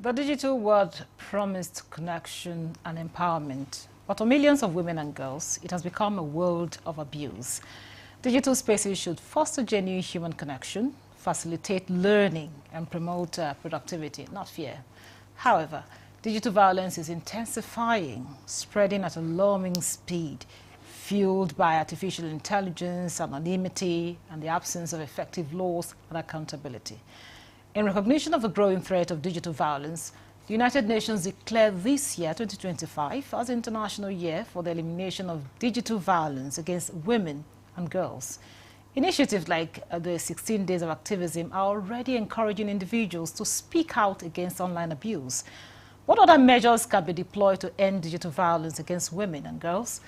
The digital world promised connection and empowerment, but for millions of women and girls, it has become a world of abuse. Digital spaces should foster genuine human connection, facilitate learning, and promote productivity, not fear. However, digital violence is intensifying, spreading at alarming speed, fueled by artificial intelligence, anonymity, and the absence of effective laws and accountability. In recognition of the growing threat of digital violence, the United Nations declared this year, 2025, as International Year for the Elimination of Digital Violence Against Women and Girls. Initiatives like the 16 Days of Activism are already encouraging individuals to speak out against online abuse. What other measures can be deployed to end digital violence against women and girls?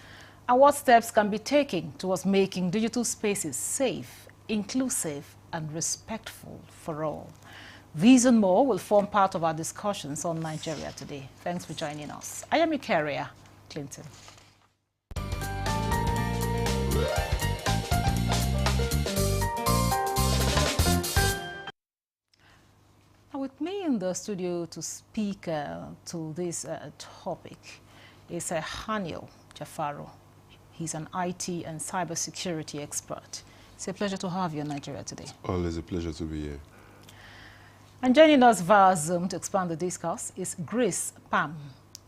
And what steps can be taken towards making digital spaces safe, inclusive, and respectful for all? These and more will form part of our discussions on Nigeria Today. Thanks for joining us. I am Ikaria Clinton. Now with me in the studio to speak to this topic is Hanil Jafaro. He's an IT and cybersecurity expert. It's a pleasure to have you on Nigeria Today. Always a pleasure to be here. And joining us via Zoom to expand the discourse is Grace Pam,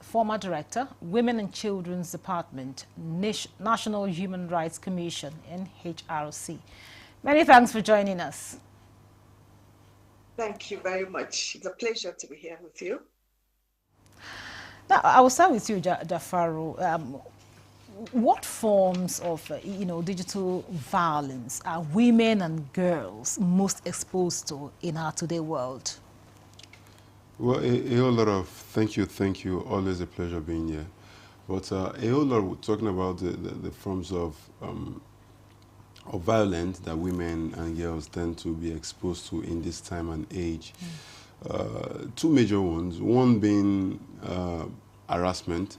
former Director, Women and Children's Department, National Human Rights Commission, NHRC. Many thanks for joining us. Thank you very much. It's a pleasure to be here with you. Now, I will start with you, Jafaro. What forms of, digital violence are women and girls most exposed to in our today world? Well, a whole lot of thank you. Always a pleasure being here. But a whole lot of talking about the forms of violence that women and girls tend to be exposed to in this time and age. Two major ones. One being harassment.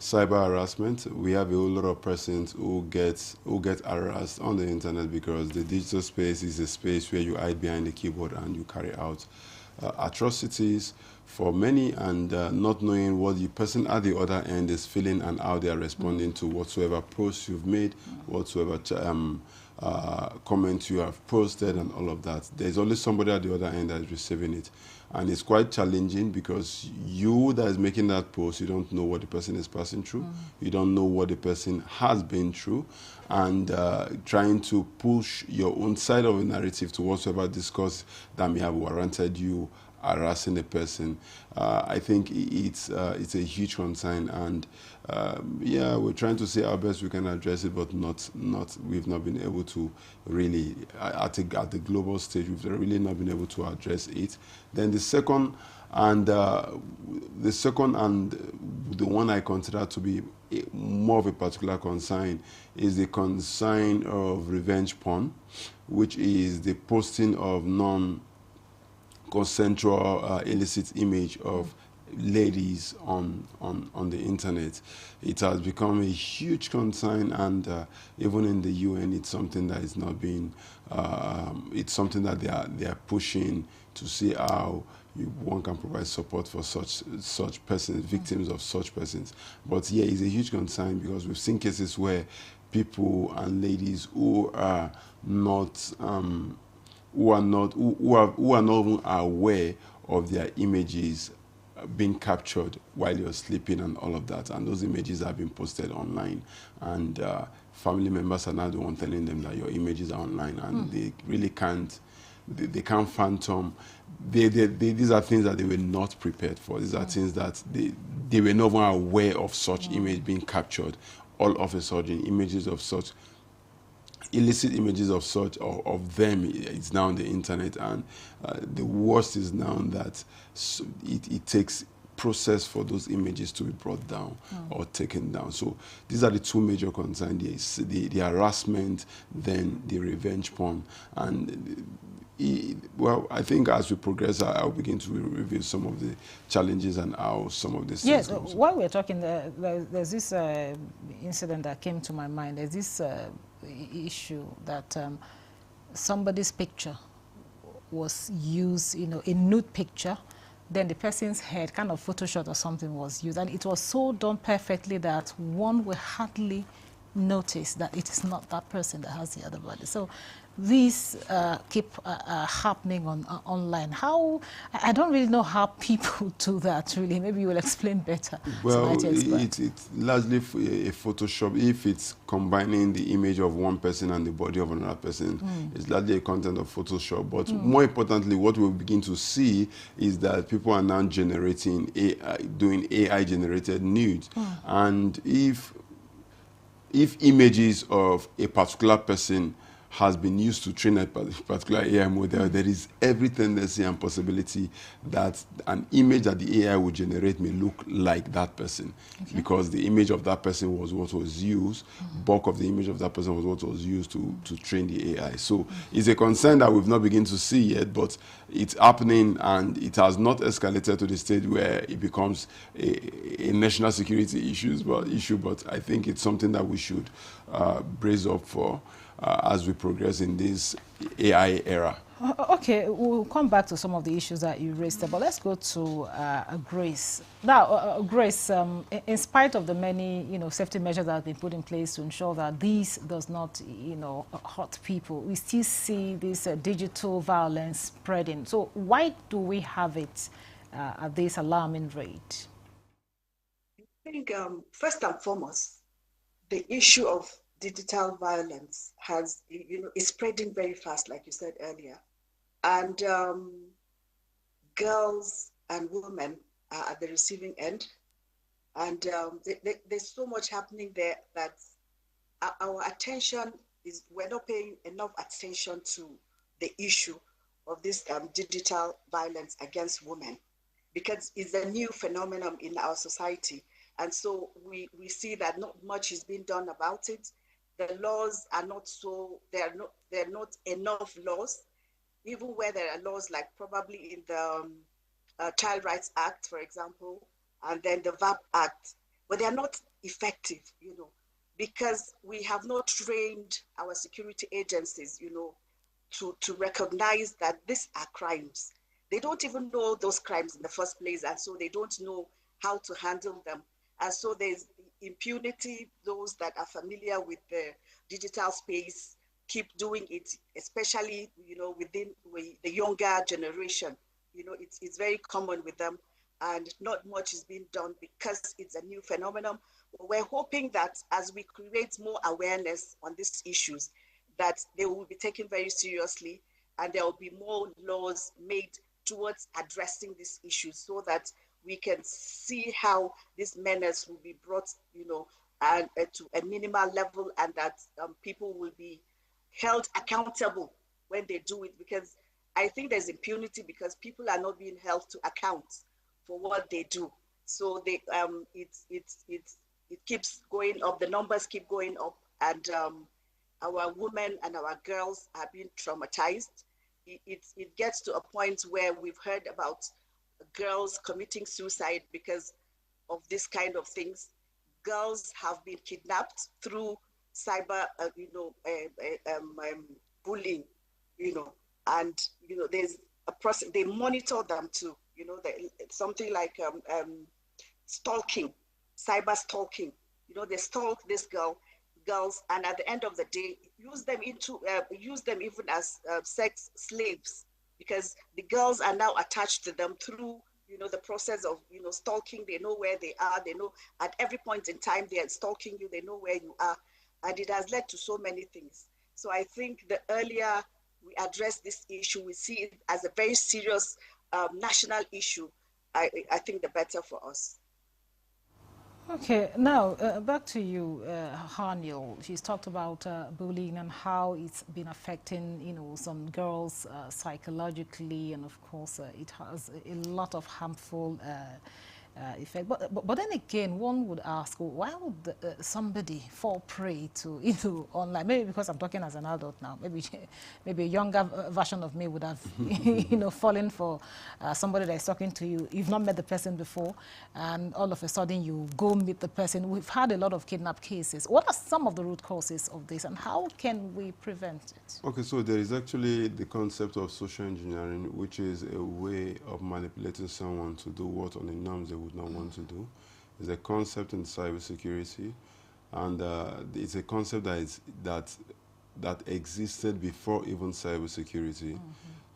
Cyber harassment. We have a whole lot of persons who get harassed on the internet because the digital space is a space where you hide behind the keyboard and you carry out atrocities for many, and not knowing what the person at the other end is feeling and how they are responding to whatsoever post you've made, whatsoever comment you have posted and all of that. There's always somebody at the other end that is receiving it. And it's quite challenging because you that is making that post, you don't know what the person is passing through. You don't know what the person has been through. And trying to push your own side of the narrative to whatsoever discourse that may have warranted you harassing the person. I think it's a huge concern, and yeah, we're trying to say our best we can address it, but we've not been able to really at the global stage. We've really not been able to address it. Then the second and the one I consider to be more of a particular concern is the concern of revenge porn, which is the posting of consensual illicit image of ladies on the internet. It has become a huge concern, and even in the UN, it's something that is not being. It's something that they are pushing to see how one can provide support for such persons, victims of such persons. But yeah, it's a huge concern because we've seen cases where people and ladies who are not even aware of their images being captured while you're sleeping and all of that, and those images have been posted online, and family members are now the one telling them that your images are online, and they really can't phantom. These are things that they were not prepared for. These are things that they were not even aware of such image being captured. All of a sudden, images of such illicit images of such of them, it's now on the internet, and the worst is now that it takes process for those images to be brought down or taken down. So these are the two major concerns: the harassment, then the revenge porn. And well, I think as we progress, I'll begin to reveal some of the challenges and how some of this. Yes, while we're talking, there's this incident that came to my mind. There's this issue that somebody's picture was used, a nude picture then the person's head, kind of Photoshop or something was used, and it was so done perfectly that one will hardly notice that it is not that person that has the other body. So these keep happening on online. How, I don't really know how people do that, really. Maybe you will explain better. Well, So it's largely a Photoshop. If it's combining the image of one person and the body of another person, it's largely a content of Photoshop. But more importantly, what we'll begin to see is that people are now generating AI, doing AI-generated nudes. And if images of a particular person has been used to train a particular AI model, there is every tendency and possibility that an image that the AI will generate may look like that person, because the image of that person was what was used, bulk of the image of that person was what was used to train the AI. So it's a concern that we've not begun to see yet, but it's happening, and it has not escalated to the stage where it becomes a national security issue, but I think it's something that we should brace up for as we progress in this AI era. Okay, we'll come back to some of the issues that you raised, but let's go to Grace. Now, Grace, in spite of the many, safety measures that have been put in place to ensure that this does not, hurt people, we still see this digital violence spreading. So why do we have it at this alarming rate? I think first and foremost, the issue of digital violence is spreading very fast, like you said earlier. And girls and women are at the receiving end. And there's so much happening there that our attention we're not paying enough attention to the issue of this digital violence against women, because it's a new phenomenon in our society. And so we see that not much is being done about it. The laws are not there are not enough laws, even where there are laws like probably in the Child Rights Act, for example, and then the VAP Act, but they are not effective, because we have not trained our security agencies, to recognize that these are crimes. They don't even know those crimes in the first place, and so they don't know how to handle them. And so there's impunity. Those that are familiar with the digital space keep doing it, especially, within the younger generation. It's very common with them, and not much is being done because it's a new phenomenon. We're hoping that as we create more awareness on these issues, that they will be taken very seriously, and there will be more laws made towards addressing these issues, so that we can see how this menace will be brought, and to a minimal level, and that people will be held accountable when they do it. Because I think there's impunity because people are not being held to account for what they do. So it keeps going up. The numbers keep going up, and our women and our girls are being traumatized. It gets to a point where we've heard about girls committing suicide because of this kind of things. Girls have been kidnapped through cyber, bullying, and there's a process. They monitor them too. Something like stalking, cyber stalking. They stalk this girls, and at the end of the day, use them even as sex slaves, because the girls are now attached to them through the process of stalking. They know where they are. They know at every point in time they are stalking you. They know where you are, and it has led to so many things. So I think the earlier we address this issue, we see it as a very serious national issue, I think the better for us. Okay, now back to you, Haniel. She's talked about bullying and how it's been affecting, some girls psychologically, and of course it has a lot of harmful effect. But then again, one would ask, well, why would somebody fall prey to into online? Maybe because I'm talking as an adult now. Maybe a younger version of me would have, fallen for somebody that is talking to you. You've not met the person before, and all of a sudden you go meet the person. We've had a lot of kidnap cases. What are some of the root causes of this, and how can we prevent it? Okay, so there is actually the concept of social engineering, which is a way of manipulating someone to do what on the norms they would not want to do. It's a concept in cybersecurity, and it's a concept that existed before even cybersecurity.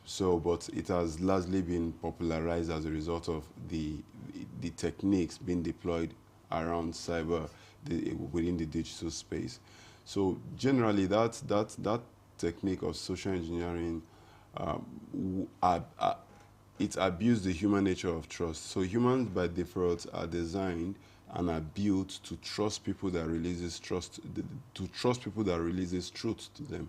So, but it has largely been popularized as a result of the techniques being deployed around within the digital space. So generally, that technique of social engineering, it abused the human nature of trust. So humans by default are designed and are built to trust people that releases truth to them.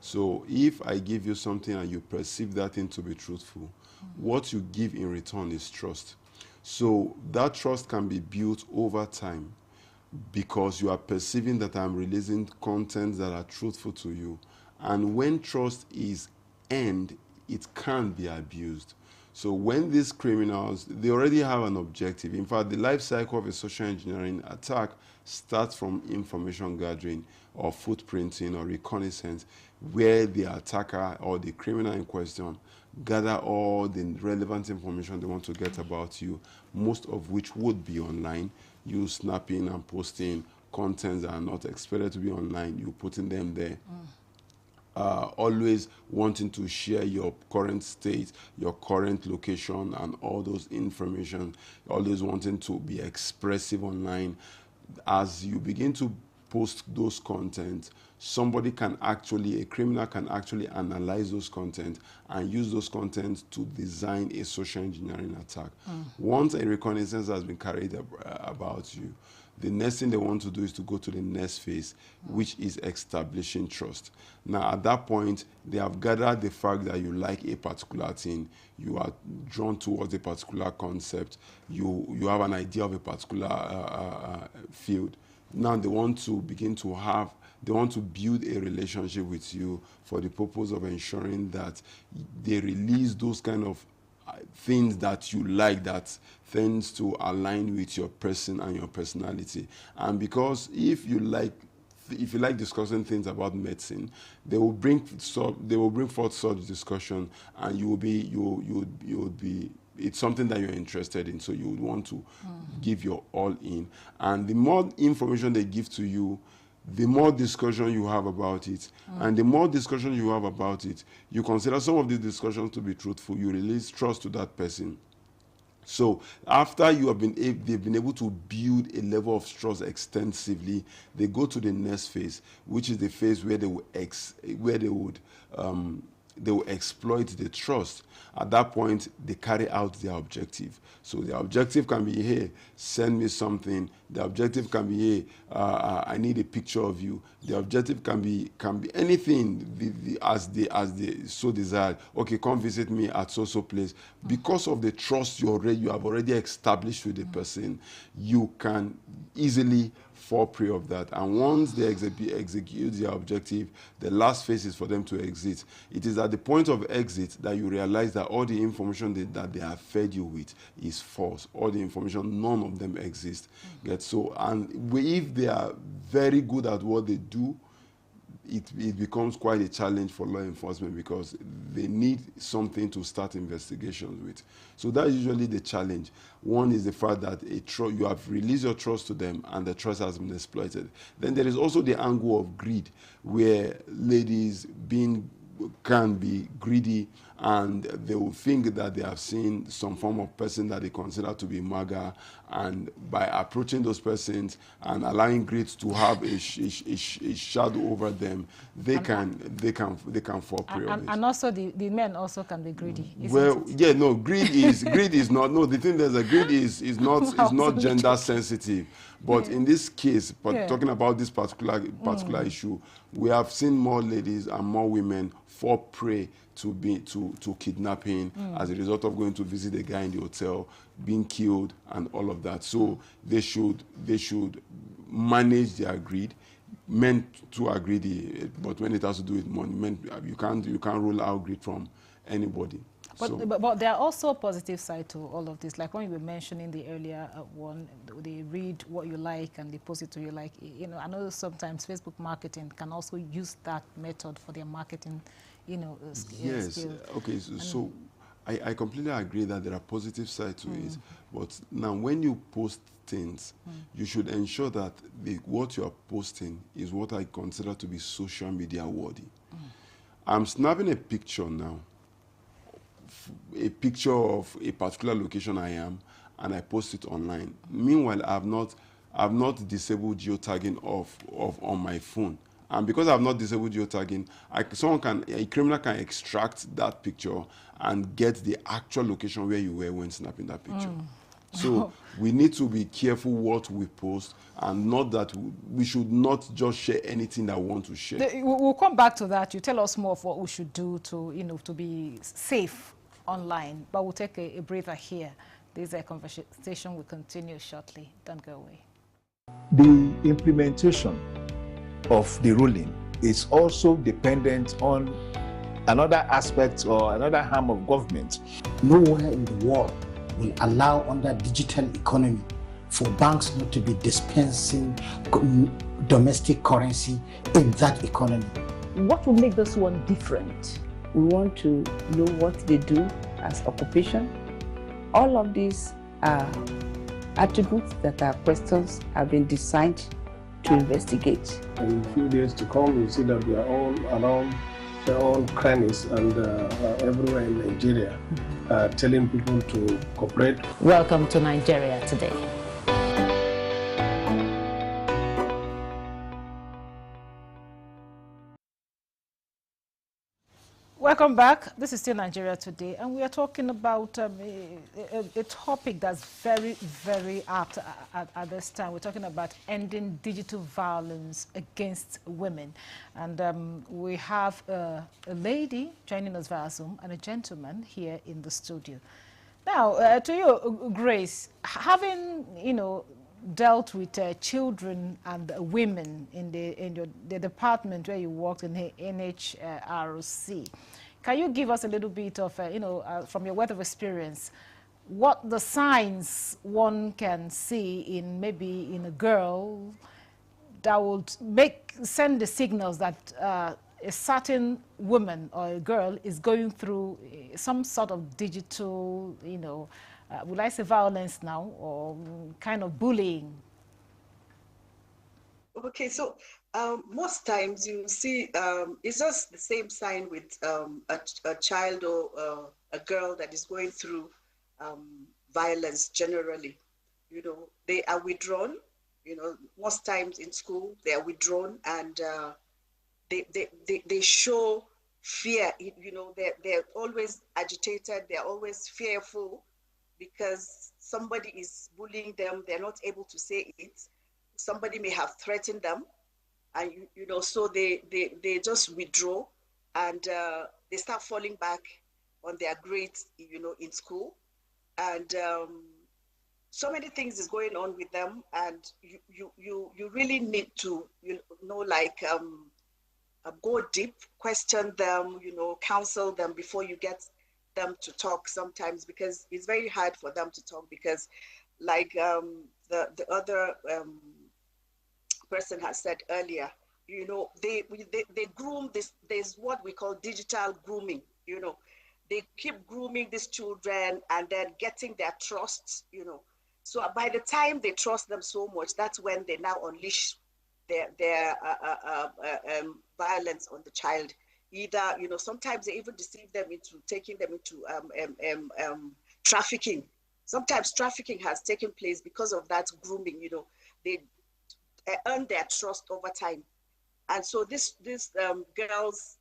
So if I give you something and you perceive that thing to be truthful, what you give in return is trust. So that trust can be built over time because you are perceiving that I'm releasing content that are truthful to you. And when trust is earned, it can't be abused. So when these criminals, they already have an objective. In fact, the life cycle of a social engineering attack starts from information gathering or footprinting or reconnaissance, where the attacker or the criminal in question gather all the relevant information they want to get about you, most of which would be online. You snapping and posting contents that are not expected to be online, you putting them there. Always wanting to share your current state, your current location, and all those information, always wanting to be expressive online. As you begin to post those content, a criminal can actually analyze those content and use those content to design a social engineering attack. Once a reconnaissance has been carried about you, the next thing they want to do is to go to the next phase, which is establishing trust. Now, at that point, they have gathered the fact that you like a particular thing, you are drawn towards a particular concept, you have an idea of a particular field. Now they want to build a relationship with you for the purpose of ensuring that they release those kind of things that you like, that tends to align with your person and your personality. And because if you like discussing things about medicine, they will bring forth such discussion, and you would be it's something that you're interested in, so you would want to give your all in. And the more information they give to you, the more discussion you have about it. And the more discussion you have about it, you consider some of these discussions to be truthful, you release trust to that person. So after they've been able to build a level of trust extensively, they go to the next phase, which is the phase where they would exploit the trust. At that point, they carry out their objective. So the objective can be, hey, send me something. The objective can be, hey, I need a picture of you. The objective can be anything as they so desire. Okay, come visit me at so place. Because of the trust you have already established with the person, you can easily fall prey of that. And once they execute their objective, the last phase is for them to exit. It is at the point of exit that you realize that all the information that they have fed you with is false. All the information, none of them exist. And if they are very good at what they do, it becomes quite a challenge for law enforcement, because they need something to start investigations with. So that's usually the challenge. One is the fact that you have released your trust to them and the trust has been exploited. Then there is also the angle of greed, where ladies can be greedy, and they will think that they have seen some form of person that they consider to be maga, and by approaching those persons and allowing greed to have a shadow over them, they can fall prey of it. And also the men also can be greedy. Greed is not. No, the thing is that greed is not gender sensitive. But in this case, talking about this particular issue, we have seen more ladies and more women fall prey to to kidnapping as a result of going to visit a guy in the hotel, being killed, and all of that. So they should manage their greed. Men to are greedy, but when it has to do with money, men, you can't rule out greed from anybody. But there are also positive side to all of this. Like when you were mentioning the earlier one, they read what you like and they post it to you. Like, you know, I know sometimes Facebook marketing can also use that method for their marketing, you know, yes. skills. Okay, so I completely agree that there are positive sides to it. But now when you post things, you should ensure that what you are posting is what I consider to be social media worthy. I'm snapping a picture now, a picture of a particular location I am, and I post it online. Meanwhile, I've not disabled geotagging on my phone. And because I've not disabled geotagging, a criminal can extract that picture and get the actual location where you were when snapping that picture. So we need to be careful what we post, and not that we should not just share anything that we want to share. We'll come back to that. You tell us more of what we should do to, you know, to be safe online. But we'll take a breather here. This conversation will continue shortly. Don't go away. The implementation of the ruling is also dependent on another aspect or another arm of government. Nowhere in the world will allow under digital economy for banks not to be dispensing domestic currency in that economy. What will make this one different? We want to know what they do as occupation. All of these are attributes that are questions have been designed to investigate. In a few days to come, you see that we are all around their own crannies and everywhere in Nigeria, telling people to cooperate. Welcome to Nigeria Today. Welcome back. This is still Nigeria Today, and we are talking about a topic that's very, very apt at this time. We're talking about ending digital violence against women. And we have a lady joining us via Zoom and a gentleman here in the studio. Now, to you, Grace, having, you know, dealt with children and women in the department where you worked in the NHRC. Can you give us a little bit of, from your wealth of experience, what the signs one can see in maybe in a girl that would send the signals that a certain woman or a girl is going through some sort of digital, would I say violence now, or kind of bullying? Okay, so most times you see it's just the same sign with a child or a girl that is going through violence generally. You know, they are withdrawn. You know, most times in school they are withdrawn, and they show fear. You know, they're always agitated. They're always fearful, because somebody is bullying them. They're not able to say it. Somebody may have threatened them, and so they just withdraw, and they start falling back on their grades, in school, and so many things is going on with them, and you really need to go deep, question them, counsel them before you get them to talk sometimes, because it's very hard for them to talk, because like the other person has said earlier, they groom this. There's what we call digital grooming. They keep grooming these children and then getting their trust. So by the time they trust them so much, that's when they now unleash their violence on the child. Either, sometimes they even deceive them into taking them into trafficking. Sometimes trafficking has taken place because of that grooming. They earn their trust over time. And so these girls,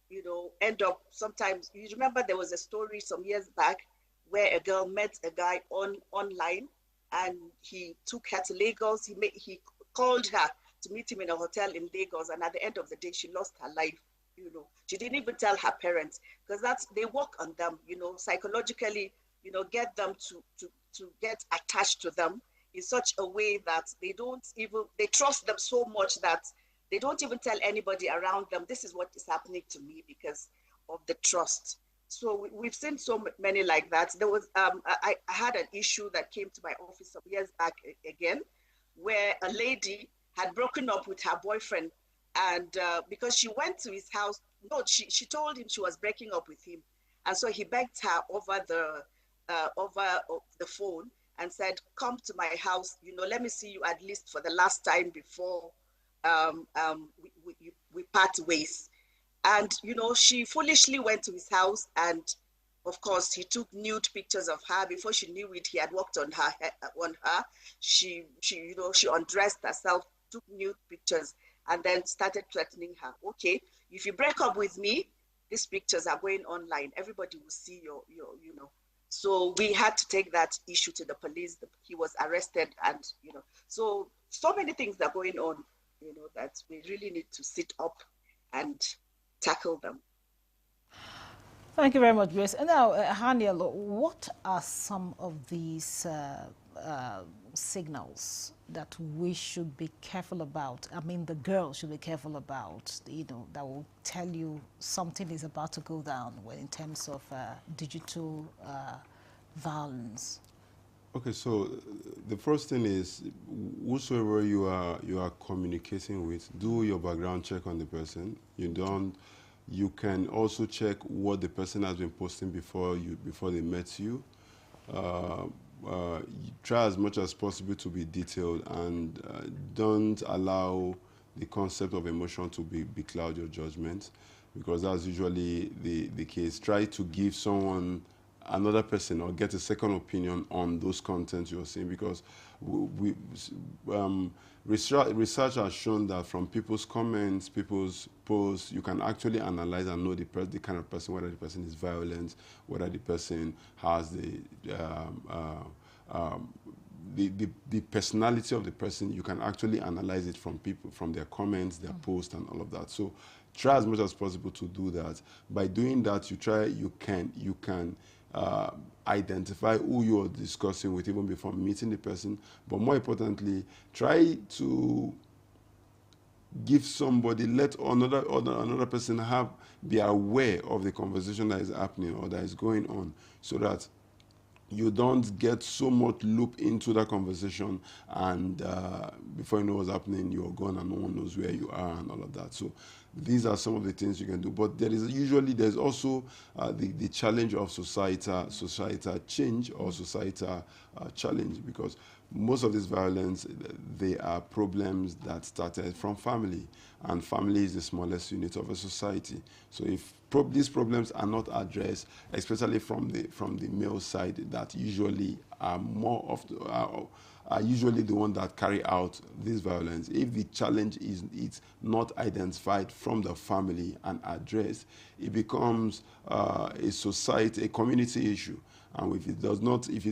end up sometimes, you remember there was a story some years back where a girl met a guy online, and he took her to Lagos. He called her to meet him in a hotel in Lagos, and at the end of the day, she lost her life, you know. She didn't even tell her parents, because they work on them, you know, psychologically, you know, get them to get attached to them in such a way that they trust them so much that they don't even tell anybody around them, this is what is happening to me, because of the trust. So we've seen so many like that. There was, I had an issue that came to my office some years back again, where a lady had broken up with her boyfriend, and because she went to his house, no, she told him she was breaking up with him, and so he begged her over the phone and said, come to my house, you know, let me see you at least for the last time before we part ways. And, you know, she foolishly went to his house, and of course, he took nude pictures of her. Before she knew it, he had walked on her. She undressed herself, took nude pictures, and then started threatening her. Okay, if you break up with me, these pictures are going online. Everybody will see your, you know. So we had to take that issue to the police. He was arrested, and, you know, so many things are going on, you know, that we really need to sit up and tackle them. Thank you very much, Grace. And now, Haniel, what are some of these signals that we should be careful about? I mean, the girls should be careful about, you know, that will tell you something is about to go down in terms of digital violence. Okay, so the first thing is, whosoever you are communicating with, do your background check on the person. You can also check what the person has been posting before they met you. Try as much as possible to be detailed, and don't allow the concept of emotion to becloud your judgment, because that's usually the case. Try to give someone, another person, or get a second opinion on those contents you're seeing, because research has shown that from people's comments, people's posts, you can actually analyze and know the kind of person, whether the person is violent, whether the person has the personality of the person. You can actually analyze it from people, from their comments, their posts, and all of that. So try as much as possible to do that. By doing that, you can identify who you are discussing with even before meeting the person. But more importantly, try to give somebody, let another person be aware of the conversation that is happening or that is going on, so that you don't get so much loop into that conversation, and before you know what's happening, you're gone and no one knows where you are and all of that. So these are some of the things you can do. But there's also the challenge of societal change or societal challenge, because most of this violence, they are problems that started from family, and family is the smallest unit of a society. So if these problems are not addressed, especially from the male side, that usually are usually the one that carry out this violence. If the challenge it's not identified from the family and addressed, it becomes a community issue. And if it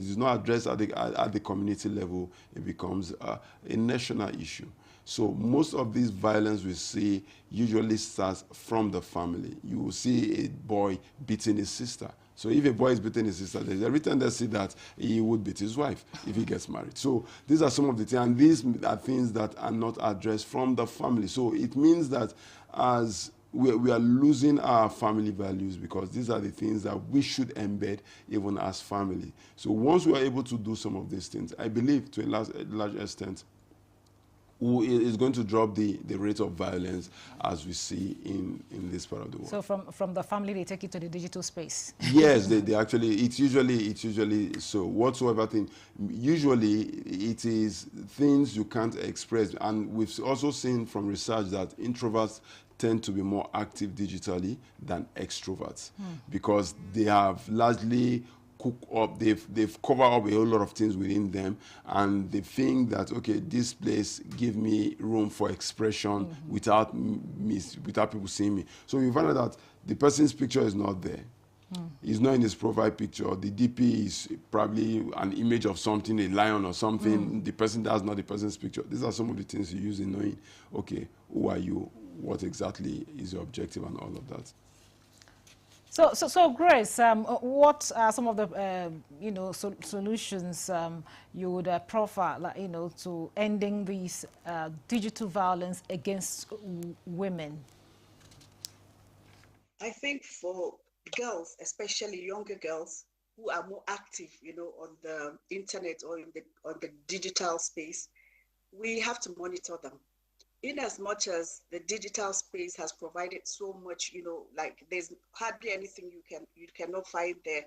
is not addressed at the community level, it becomes a national issue. So most of this violence we see usually starts from the family. You will see a boy beating his sister. So if a boy is beating his sister, there's every tendency that he would beat his wife if he gets married. So these are some of the things, and these are things that are not addressed from the family. So it means that as we are losing our family values, because these are the things that we should embed even as family. So once we are able to do some of these things, I believe to a large extent, is going to drop the rate of violence as we see in this part of the world. So from the family, they take it to the digital space. Yes, they actually, it's usually so. Whatsoever thing, usually it is things you can't express. And we've also seen from research that introverts tend to be more active digitally than extroverts, because they have largely they've covered up a whole lot of things within them, and they think that, okay, this place give me room for expression without people seeing me. So you find out that the person's picture is not there. It's not in his profile picture. The DP is probably an image of something, a lion or something. That's not the person's picture. These are some of the things you use in knowing, okay, who are you? what exactly is your objective and all of that. So Grace, what are some of the solutions you would proffer, like, to ending these digital violence against women? I think for girls, especially younger girls who are more active, on the internet or on the digital space, we have to monitor them. In as much as the digital space has provided so much, like there's hardly anything you cannot find there,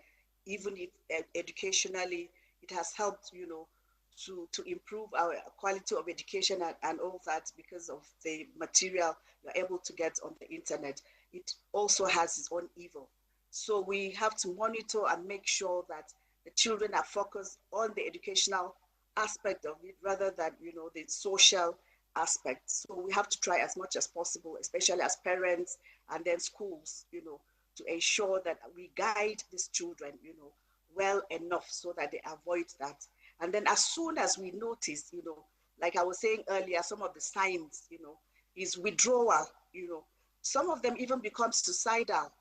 even if educationally it has helped, to improve our quality of education and all that because of the material you're able to get on the internet. It also has its own evil. So we have to monitor and make sure that the children are focused on the educational aspect of it rather than, the social aspect. So we have to try as much as possible, especially as parents and then schools, to ensure that we guide these children, well enough so that they avoid that. And then as soon as we notice, like I was saying earlier, some of the signs, is withdrawal, some of them even become suicidal,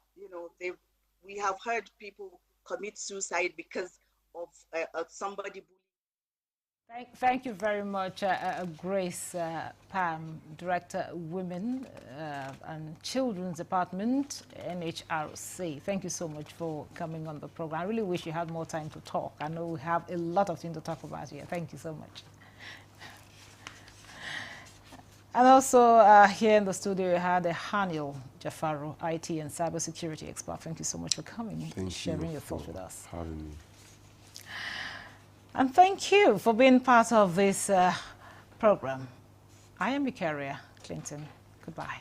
we have heard people commit suicide because of somebody. Thank you very much, Grace Pam, Director, Women and Children's Department, NHRC. Thank you so much for coming on the program. I really wish you had more time to talk. I know we have a lot of things to talk about here. Thank you so much. And also here in the studio, we had Hanil Jafaru, IT and cybersecurity expert. Thank you so much for coming and sharing your thoughts with us. Having me. And thank you for being part of this program. I am Victoria Clinton. Goodbye.